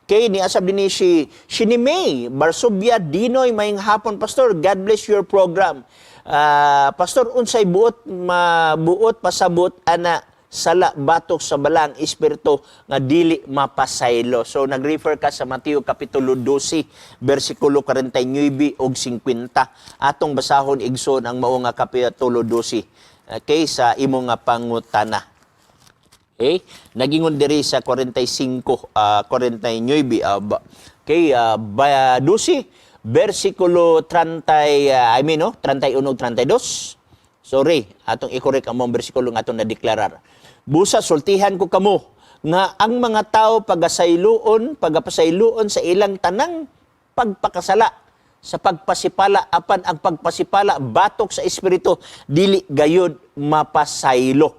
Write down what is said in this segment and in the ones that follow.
Kay ni asab din si ni May Barsubia Dinoy mayong hapon pastor. God bless your program. Pastor unsay buot pasabot ana sala batok sa balang espiritu nga dili mapasaylo. So nag-refer ka sa Mateo kapitulo 12 bersikulo 49 ug 50. Atong basahon igsoon ang mao nga kapitulo 12 sa imo nga pangutana. Okay? Nagingon diri sa 45 49 12 bersikulo 30 31 32. Sorry, atong i-correct ang mga bersikulo nga atong nadeklarar. Busa sultihan ko kamo nga ang mga tao pagapasayloon sa ilang tanang pagpakasala sa pagpasipala apan ang pagpasipala batok sa espiritu dili gayud mapasaylo.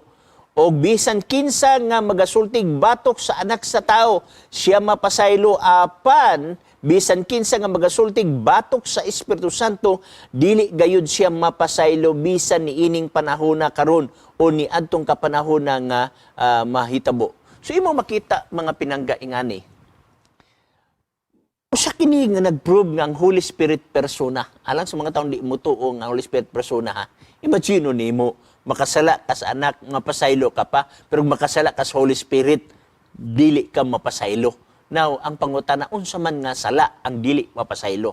O bisan kinsa nga magasultig batok sa anak sa tao siya mapasaylo apan bisan kinsa nga magasultig batok sa Espiritu Santo dili gayud siya mapasaylo bisan niining panahona karon o ni adtong kapanahona nga mahitabo. So imo makita mga pinangga ingani. Usa kini nga nagprove nga ang Holy Spirit persona. Alang sa mga taong di mo tuo nga Holy Spirit persona ha. Imagine nimo makasala ka sa anak mapasaylo ka pa pero makasala ka sa Holy Spirit dili ka mapasaylo. Now, ang pangutana, unsa man nga sala ang dili mapasaylo.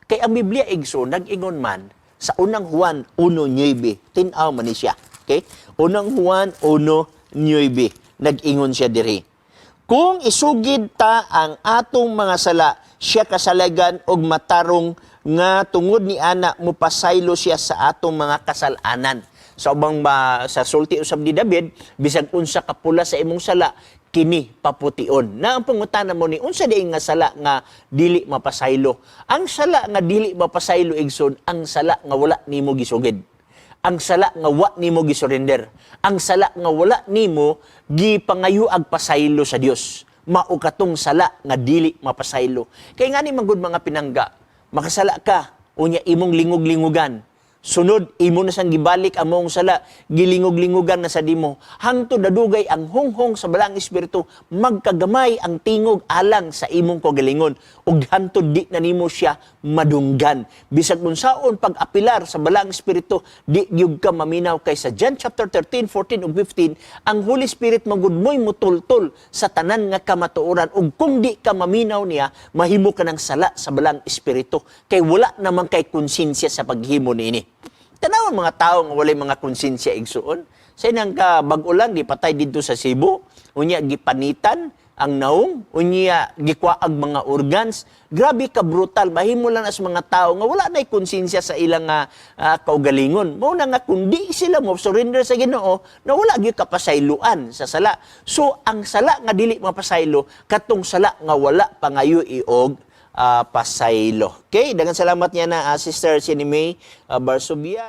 Kay ang Biblia igso, nag-ingon man sa unang Juan 1:9, tin-aw man ni siya. Okay? Unang Juan 1:9, nag-ingon siya diri. Kung isugid ta ang atong mga sala, siya kasalagan og matarong nga tungod ni ana mupasaylo siya sa atong mga kasalanan. Sa ubang sa sulti usab ni David, bisag unsa ka pula sa imong sala, kini papution. Na ang pangutana mo ni unsa diay nga sala nga dili mapasaylo. Ang sala nga dili mapasaylo igsoon, ang sala nga wala nimo gisugid. Ang sala nga wa nimo gisurrender. Ang sala nga wala nimo gipangayuag pasaylo sa Dios. Mao katong sala nga dili mapasaylo. Kay ngani manggod mga pinangga, makasala ka unya imong lingog-lingugan. Sunod, imo na sang gibalik ang mong sala, gilingog-lingugan na sa dimo. Hangtod nadugay ang hunghong sa balang espiritu, magkagamay ang tingog alang sa imong kagalingon. Ug hangtod di na nimo siya madunggan. Bisag unsaon pag-apilar sa balang espiritu, di gyud ka maminaw kay sa John chapter 13, 14 ug 15, ang Holy Spirit magudmoy mutultol sa tanan nga kamatuoran. Ug kung di ka maminaw niya, mahimo ka ng sala sa balang espiritu. Kay wala naman kay konsensya sa paghimo niini. Tanawan mga tao nga walay mga konsensya igsuon. Sa inang bag-o lang, di patay dito sa Cebu. Unya, gipanitan ang naong. Unya, gikwaag mga organs. Grabe ka brutal. Mahimo lang as mga tao nga wala na'y konsensya sa ilang kaugalingon. Muna nga, kundi sila mo surrender sa Ginoo, na wala gyud kapasayloan sa sala. So, ang sala nga dili mapasaylo, katong sala nga wala pangayo iog pasaylo. Okay, daghang salamat niya na Sister May Barsubia.